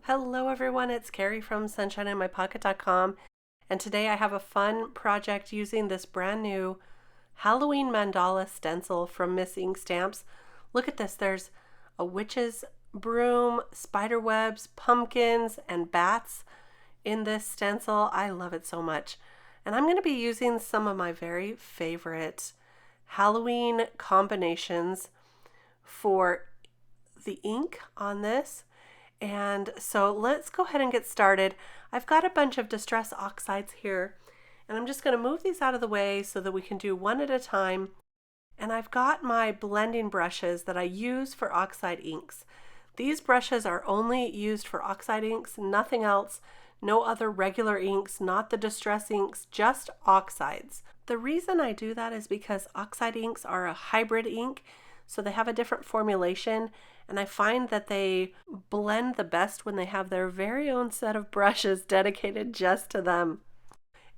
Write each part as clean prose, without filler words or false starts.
Hello everyone, it's Kari from sunshineinmypocket.com, and today I have a fun project using this brand new Halloween Mandala stencil from Miss Ink Stamps. Look at this, there's a witch's broom, spider webs, pumpkins, and bats in this stencil. I love it so much. And I'm going to be using some of my very favorite Halloween combinations for the ink on this. And so let's go ahead and get started. I've got a bunch of Distress Oxides here, and I'm just going to move these out of the way so that we can do one at a time. And I've got my blending brushes that I use for oxide inks. These brushes are only used for oxide inks, nothing else, no other regular inks, not the distress inks, just oxides. The reason I do that is because oxide inks are a hybrid ink, so they have a different formulation, and I find that they blend the best when they have their very own set of brushes dedicated just to them.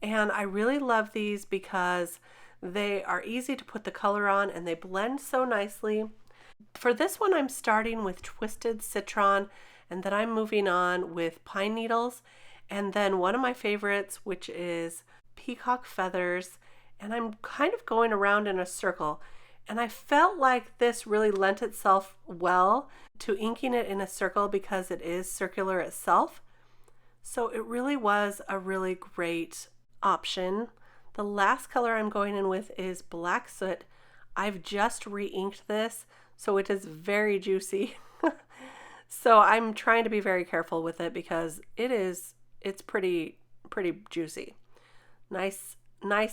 And I really love these because they are easy to put the color on and they blend so nicely. For this one, I'm starting with Twisted Citron, and then I'm moving on with Pine Needles, and then one of my favorites, which is Peacock Feathers, and I'm kind of going around in a circle. And I felt like this really lent itself well to inking it in a circle because it is circular itself. So it really was a really great option. The last color I'm going in with is Black Soot. I've just re-inked this, so it is very juicy. So I'm trying to be very careful with it because it's pretty juicy. Nice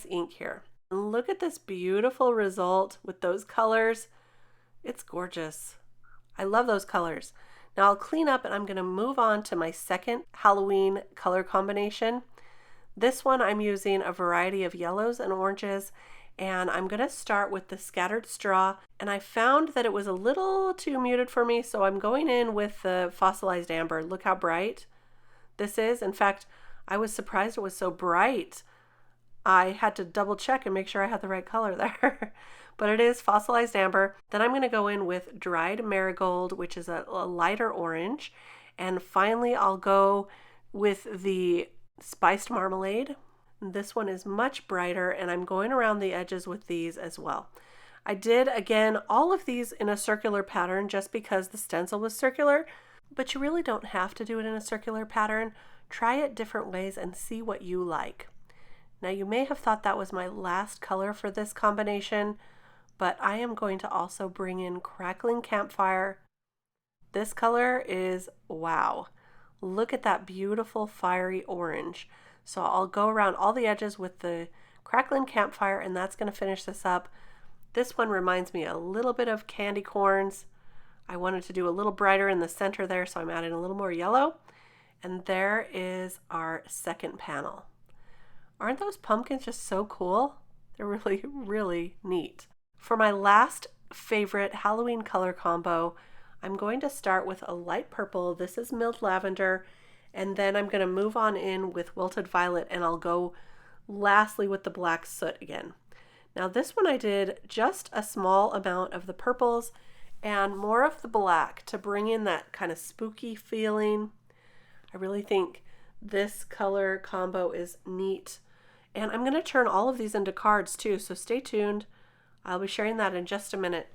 ink here. And look at this beautiful result with those colors. It's gorgeous. I love those colors. Now I'll clean up and I'm going to move on to my second Halloween color combination. This one I'm using a variety of yellows and oranges, and I'm going to start with the Scattered Straw, and I found that it was a little too muted for me, so I'm going in with the Fossilized Amber. Look how bright this is. In fact, I was surprised it was so bright. I had to double check and make sure I had the right color there. But it is Fossilized Amber. Then I'm going to go in with Dried Marigold, which is a lighter orange. And finally, I'll go with the Spiced Marmalade. This one is much brighter, and I'm going around the edges with these as well. I did, again, all of these in a circular pattern just because the stencil was circular, but you really don't have to do it in a circular pattern. Try it different ways and see what you like. Now you may have thought that was my last color for this combination, but I am going to also bring in Crackling Campfire. This color is wow. Look at that beautiful fiery orange. So I'll go around all the edges with the Crackling Campfire, and that's going to finish this up. This one reminds me a little bit of Candy Corns. I wanted to do a little brighter in the center there, so I'm adding a little more yellow. And there is our second panel. Aren't those pumpkins just so cool? They're really neat. For my last favorite Halloween color combo, I'm going to start with a light purple. This is Milled Lavender, and then I'm going to move on in with Wilted Violet, and I'll go lastly with the Black Soot again. Now this one I did just a small amount of the purples and more of the black to bring in that kind of spooky feeling. I really think this color combo is neat. And I'm going to turn all of these into cards too, so stay tuned. I'll be sharing that in just a minute.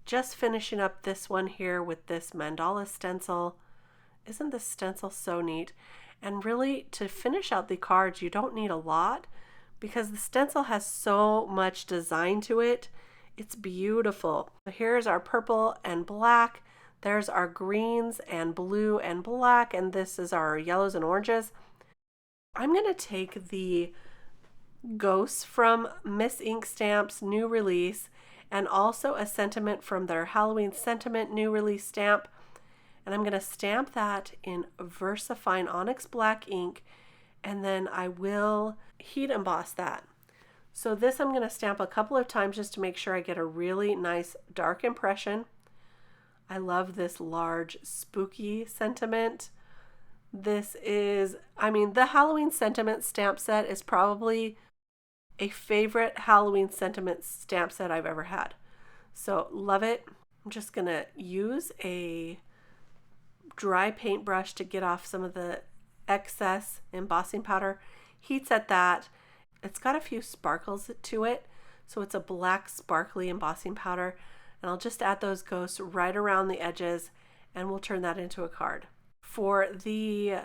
Just finishing up this one here with this mandala stencil. Isn't this stencil so neat? And really, to finish out the cards, you don't need a lot because the stencil has so much design to it. It's beautiful. So here's our purple and black. There's our greens and blue and black, and this is our yellows and oranges. I'm going to take the Ghosts from Miss Ink Stamps new release, and also a sentiment from their Halloween Sentiment new release stamp, and I'm going to stamp that in VersaFine Onyx black ink, and then I will heat emboss that. So this I'm going to stamp a couple of times just to make sure I get a really nice dark impression. I love this large spooky sentiment. This is, the Halloween Sentiment stamp set is probably a favorite Halloween Sentiment stamp set I've ever had. So love it. I'm just gonna use a dry paintbrush to get off some of the excess embossing powder. Heat set that. It's got a few sparkles to it, so it's a black sparkly embossing powder, and I'll just add those ghosts right around the edges, and we'll turn that into a card. For the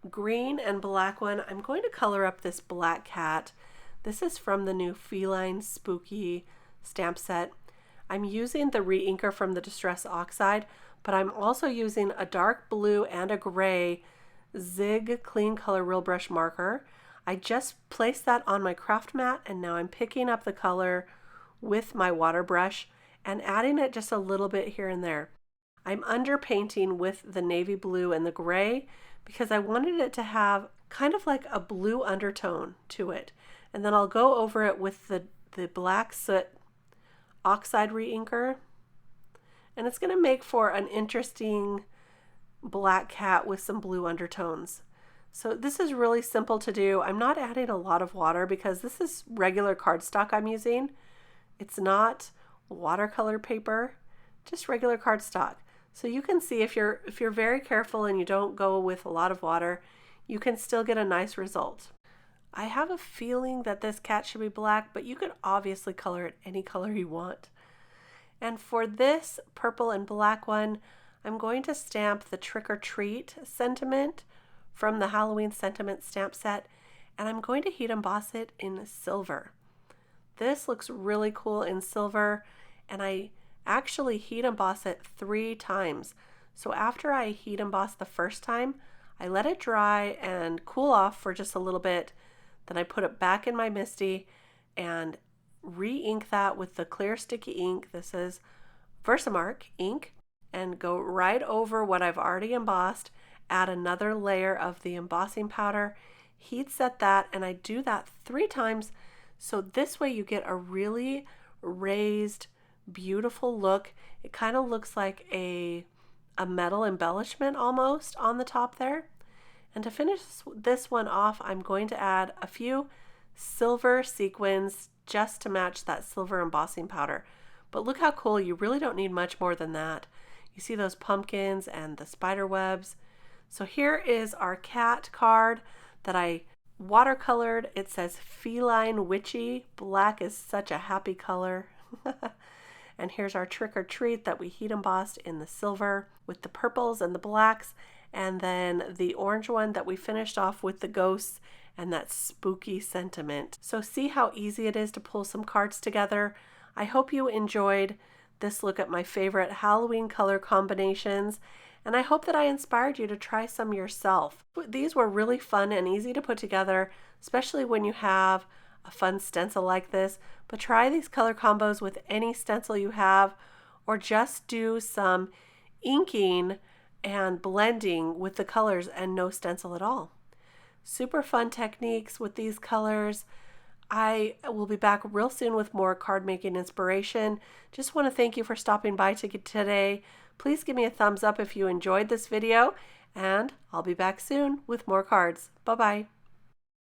green and black one, I'm going to color up this black cat. This is from the new Feline Spooky stamp set. I'm using the re-inker from the Distress Oxide, but I'm also using a dark blue and a gray Zig Clean Color Real Brush marker. I just placed that on my craft mat, and now I'm picking up the color with my water brush and adding it just a little bit here and there. I'm underpainting with the navy blue and the gray because I wanted it to have kind of like a blue undertone to it. And then I'll go over it with the black soot oxide re-inker. And it's going to make for an interesting black cat with some blue undertones. So this is really simple to do. I'm not adding a lot of water because this is regular cardstock I'm using. It's not watercolor paper, just regular cardstock. So you can see if you're very careful and you don't go with a lot of water, you can still get a nice result. I have a feeling that this cat should be black, but you could obviously color it any color you want. And for this purple and black one, I'm going to stamp the Trick or Treat sentiment from the Halloween Sentiment stamp set, and I'm going to heat emboss it in silver. This looks really cool in silver, and I actually heat emboss it 3 times. So after I heat emboss the first time, I let it dry and cool off for just a little bit. Then I put it back in my MISTI and re-ink that with the clear sticky ink. This is VersaMark ink, and go right over what I've already embossed, add another layer of the embossing powder, heat set that, and I do that 3 times. So this way you get a really raised, beautiful look. It kind of looks like a metal embellishment almost on the top there. And to finish this one off, I'm going to add a few silver sequins just to match that silver embossing powder. But look how cool, you really don't need much more than that. You see those pumpkins and the spider webs. So here is our cat card that I watercolored. It says Feline Witchy. Black is such a happy color. And here's our Trick or Treat that we heat embossed in the silver with the purples and the blacks, and then the orange one that we finished off with the ghosts and that spooky sentiment. So see how easy it is to pull some cards together. I hope you enjoyed this look at my favorite Halloween color combinations, and I hope that I inspired you to try some yourself. These were really fun and easy to put together, especially when you have a fun stencil like this. But try these color combos with any stencil you have, or just do some inking and blending with the colors and no stencil at all. Super fun techniques with these colors. I will be back real soon with more card making inspiration. Just want to thank you for stopping by today. Please give me a thumbs up if you enjoyed this video, and I'll be back soon with more cards. Bye-bye.